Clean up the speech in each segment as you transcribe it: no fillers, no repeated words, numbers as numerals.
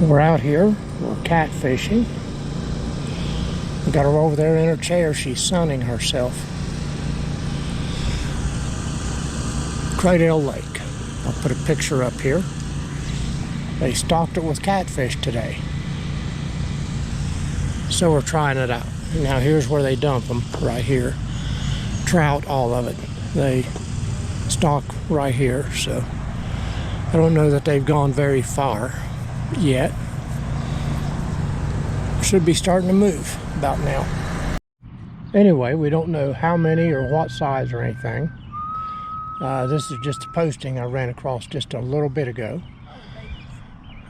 We're out here, we're catfishing. We got her over there in her chair, she's sunning herself. Krodel Lake. I'll put a picture up here. They stocked it with catfish today. So we're trying it out. Now here's where they dump them, right here. Trout, all of it. They stock right here, so I don't know that they've gone very far yet. Should be starting to move about now. Anyway, we don't know how many or what size or anything. This is just a posting I ran across just a little bit ago.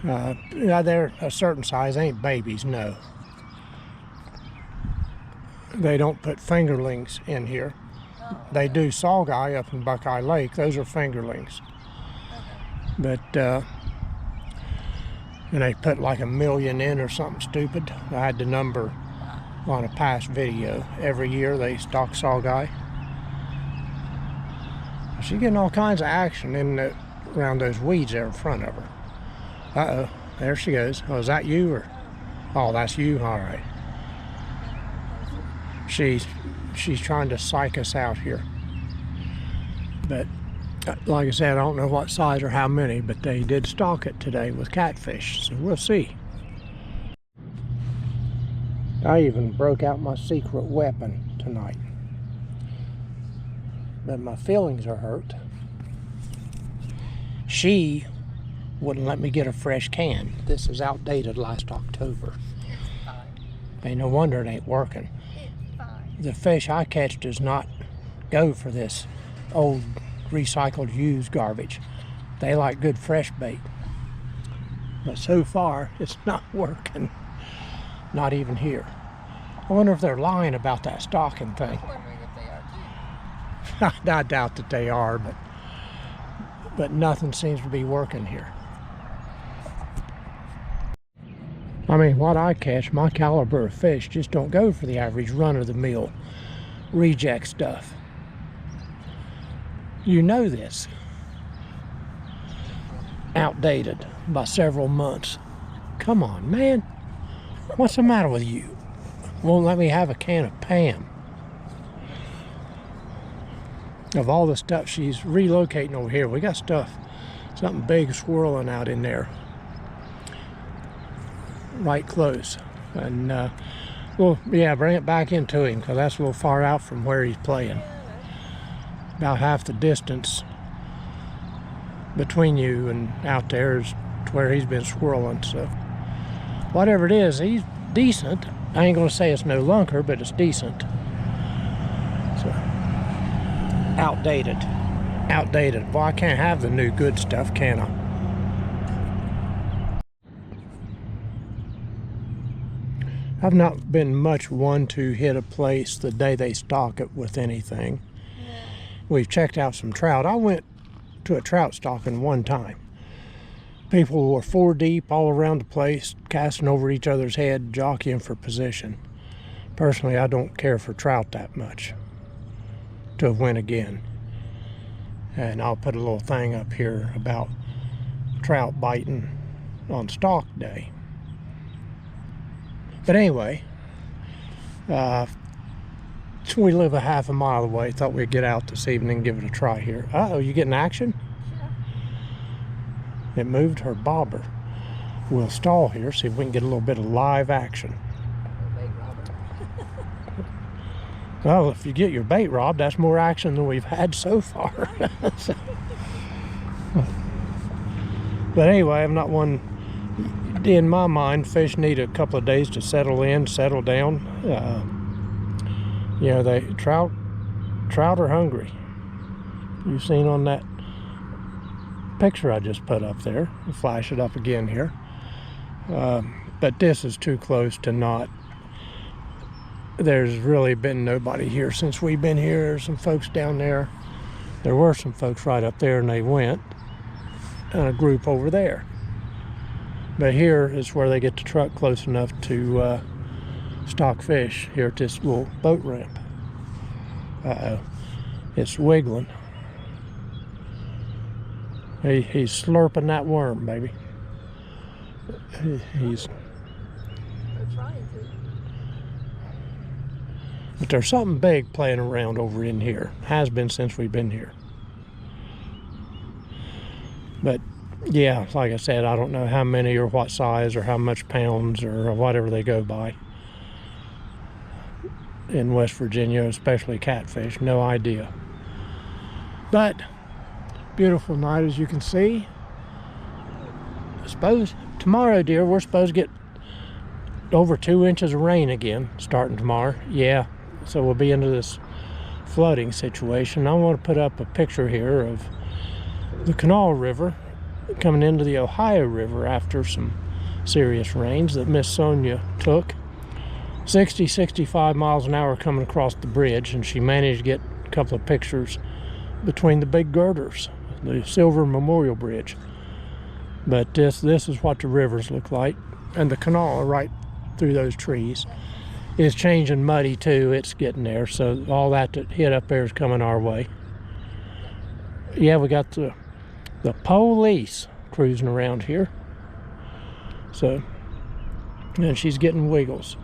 Yeah, they're a certain size, ain't babies, no. They don't put fingerlings in here. They do sawguy up in Buckeye Lake, those are fingerlings. But and they put like 1 million in or something stupid. I had the number on a past video. Every year they stock sawguy. She's getting all kinds of action around those weeds there in front of her. Uh-oh, there she goes. Oh, is that you or? Oh, that's you? All right. She's trying to psych us out here. But like I said, I don't know what size or how many, but they did stock it today with catfish, so we'll see. I even broke out my secret weapon tonight. But my feelings are hurt. She wouldn't let me get a fresh can. This is outdated last October. Ain't no wonder it ain't working. The fish I catch does not go for this old recycled used garbage. They like good fresh bait. But so far it's not working. Not even here. I wonder if they're lying about that stocking thing. I'm wondering if they are too. I doubt that they are, but nothing seems to be working here. I mean, what I catch, my caliber of fish just don't go for the average run-of-the-mill reject stuff. You know this. Outdated by several months. Come on, man. What's the matter with you? Won't let me have a can of Pam. Of all the stuff she's relocating over here, we got stuff, something big swirling out in there. Right close. And well, yeah, bring it back into him, because that's a little far out from where he's playing. About half the distance between you and out there is to where he's been swirling. So whatever it is, he's decent. I ain't gonna say it's no lunker, but it's decent. So outdated. Well, I can't have the new good stuff, can I? I've not been much one to hit a place the day they stock it with anything. Yeah. We've checked out some trout. I went to a trout stocking one time. People were 4 deep all around the place, casting over each other's head, jockeying for position. Personally, I don't care for trout that much to win again. And I'll put a little thing up here about trout biting on stock day. But anyway, we live a half a mile away. Thought we'd get out this evening and give it a try here. Uh-oh, you getting action? Sure. It moved her bobber. We'll stall here, see if we can get a little bit of live action. Bait robber. Well, if you get your bait robbed, that's more action than we've had so far. So, but anyway, I'm not one. In my mind, fish need a couple of days to settle in, settle down. You know, trout are hungry. You've seen on that picture I just put up there. I'll flash it up again here. But this is too close to not. There's really been nobody here since we've been here. There's some folks down there. There were some folks right up there, and they went. And a group over there. But here is where they get the truck close enough to stock fish here at this little boat ramp. Uh-oh. It's wiggling. He's slurping that worm, baby. He's. They're trying to. But there's something big playing around over in here. Has been since we've been here. But yeah, like I said, I don't know how many or what size or how much pounds or whatever they go by in West Virginia, especially catfish. No idea. But beautiful night, as you can see. I suppose tomorrow, dear, we're supposed to get over 2 inches of rain again starting tomorrow. Yeah, so we'll be into this flooding situation. I want to put up a picture here of the Canal River coming into the Ohio River after some serious rains that Miss Sonia took. 60-65 miles an hour coming across the bridge, and she managed to get a couple of pictures between the big girders, the Silver Memorial Bridge. But this is what the rivers look like, and the canal right through those trees is changing muddy too. It's getting there, so all that hit up there is coming our way. Yeah, we got the police cruising around here. So, and she's getting wiggles.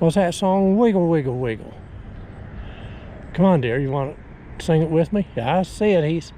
What's that song? Wiggle, wiggle, wiggle. Come on, dear, you want to sing it with me? Yeah, I see it.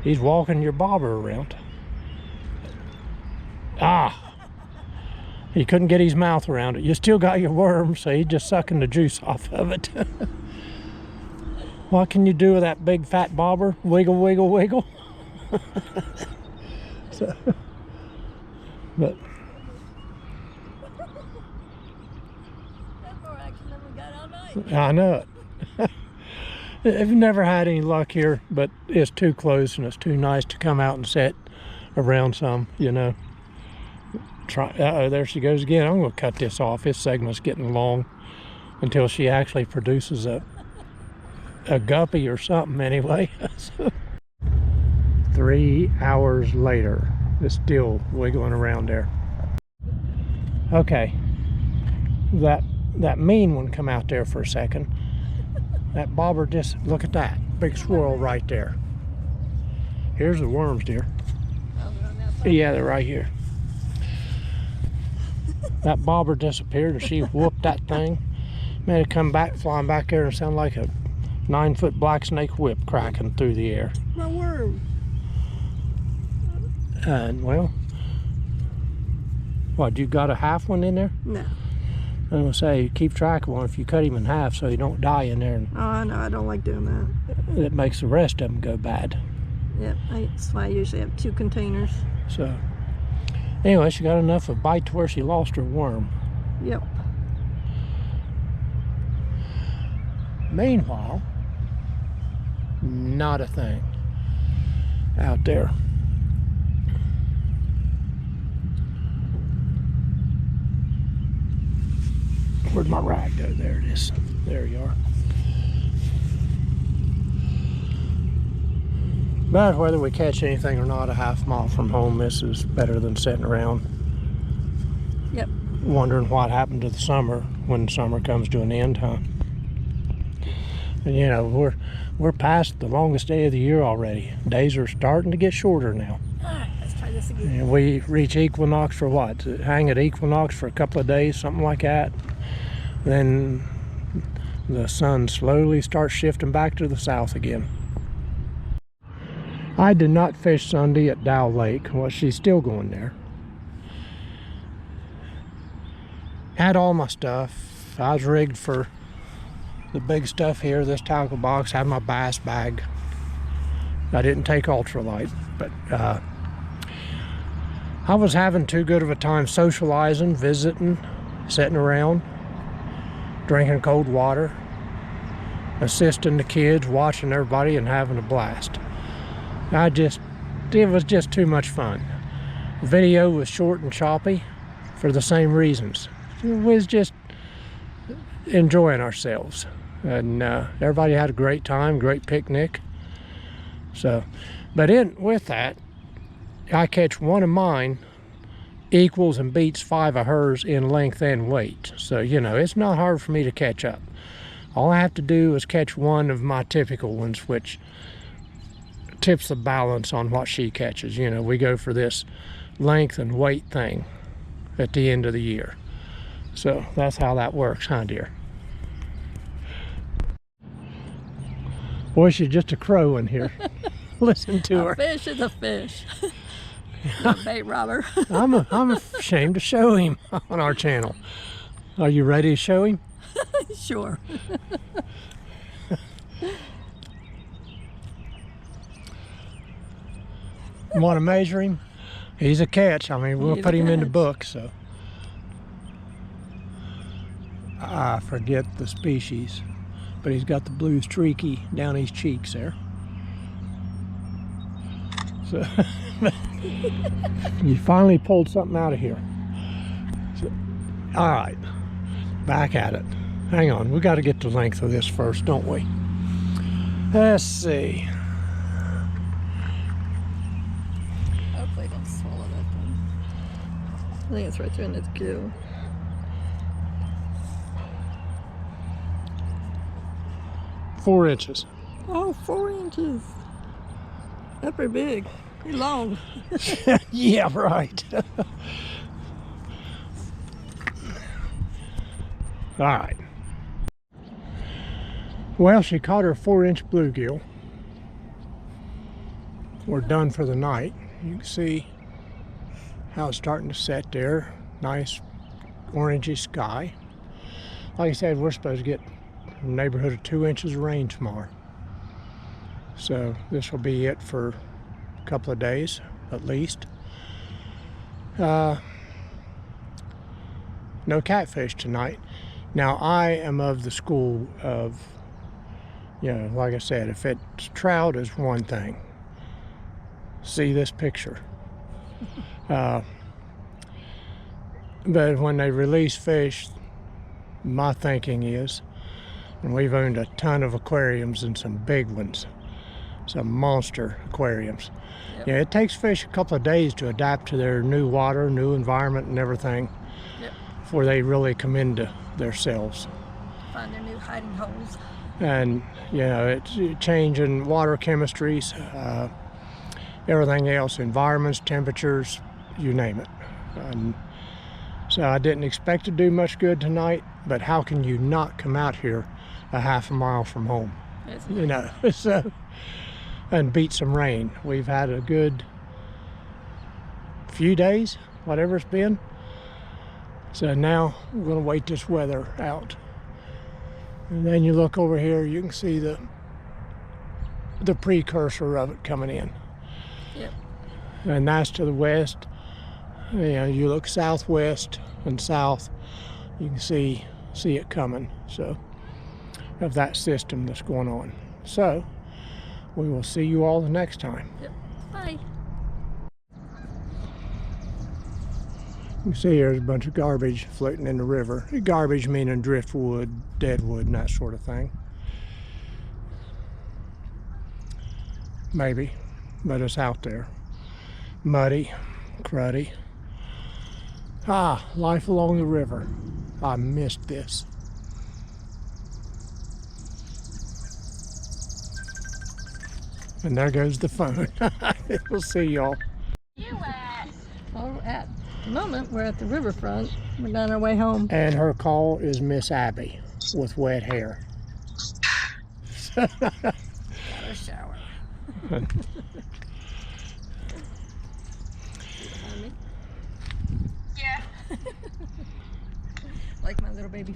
He's walking your bobber around. Ah! He couldn't get his mouth around it. You still got your worm, so he's just sucking the juice off of it. What can you do with that big fat bobber? Wiggle, wiggle, wiggle. So, but That's more action than we got all night. I know it. I've never had any luck here, but it's too close and it's too nice to come out and sit around some, you know. Uh-oh, there she goes again. I'm going to cut this off. This segment's getting long until she actually produces a guppy or something anyway. 3 hours later, it's still wiggling around there. Okay, that mean one come out there for a second. That bobber just, look at that big swirl right there. Here's the worms, dear. Oh, they're on that side. Yeah, they're right here. That bobber disappeared and she whooped that thing. Made it come back, flying back there and sound like a 9-foot black snake whip cracking through the air. My worm. And well, what, you got a half one in there? No. I'm gonna say, keep track of one if you cut him in half so he don't die in there. And Oh, I know. I don't like doing that. it makes the rest of them go bad. Yep. That's why I usually have 2 containers. So anyway, she got enough of a bite to where she lost her worm. Yep. Meanwhile, not a thing out there. Where'd my rag go? There it is. There you are. But whether we catch anything or not a half mile from home, this is better than sitting around Yep. wondering what happened to the summer when summer comes to an end, huh? And you know, we're past the longest day of the year already. Days are starting to get shorter now. Alright, let's try this again. And we reach equinox for what? Hang at equinox for a couple of days, something like that. Then the sun slowly starts shifting back to the south again. I did not fish Sunday at Dow Lake. Well, she's still going there. Had all my stuff. I was rigged for the big stuff here, this tackle box. Had my bass bag. I didn't take ultralight, but I was having too good of a time socializing, visiting, sitting around, drinking cold water, assisting the kids, watching everybody, and having a blast. It was just too much fun. The video was short and choppy for the same reasons. It was just enjoying ourselves. And everybody had a great time, great picnic. So, but with that, I catch one of mine equals and beats 5 of hers in length and weight. So, you know, it's not hard for me to catch up. All I have to do is catch one of my typical ones, which tips the balance on what she catches. You know, we go for this length and weight thing. at the end of the year. So that's how that works, huh, dear? Boy, she's just a crow in here. Listen to her. A fish is a fish. A bait robber. I'm ashamed to show him on our channel. Are you ready to show him? Sure. Want to measure him? He's a catch. I mean, we'll He's put a him in the catch. book. So I forget the species, but he's got the blue streaky down his cheeks there. So you finally pulled something out of here. So, all right, back at it. Hang on, we got to get the length of this first, don't we? Let's see. Hopefully don't swallow that thing. I think it's right there in its gill. Four inches. Oh, 4 inches. That's pretty big. Pretty long. Yeah, right. All right. Well, she caught her 4-inch bluegill. We're done for the night. You can see how it's starting to set there. Nice orangey sky. Like I said, we're supposed to get a neighborhood of 2 inches of rain tomorrow. So this will be it for a couple of days at least. No catfish tonight. Now I am of the school of, you know, like I said, if it's trout is one thing. See this picture. But when they release fish, my thinking is, and we've owned a ton of aquariums and some big ones, some monster aquariums. Yep. Yeah, it takes fish a couple of days to adapt to their new water, new environment and everything. Yep. Before they really come into themselves. Find their new hiding holes. And you know, it's changing water chemistries, everything else, environments, temperatures, you name it. And so I didn't expect to do much good tonight, but how can you not come out here a half a mile from home? It's You know, so, and beat some rain. We've had a good few days, whatever it's been. So now we're going to wait this weather out. And then you look over here, you can see the precursor of it coming in. Yep. And that's to the west. You know, you look southwest and south, you can see it coming. So, of that system that's going on. So, we will see you all the next time. Yep. Bye. You can see there's a bunch of garbage floating in the river. Garbage meaning driftwood, deadwood, and that sort of thing. Maybe, but it's out there. Muddy, cruddy. Ah, life along the river. I missed this. And there goes the phone. We'll see y'all. Oh, at the moment, we're at the riverfront. We're on our way home. And her call is Miss Abby with wet hair. Got a shower. Yeah. Like my little baby.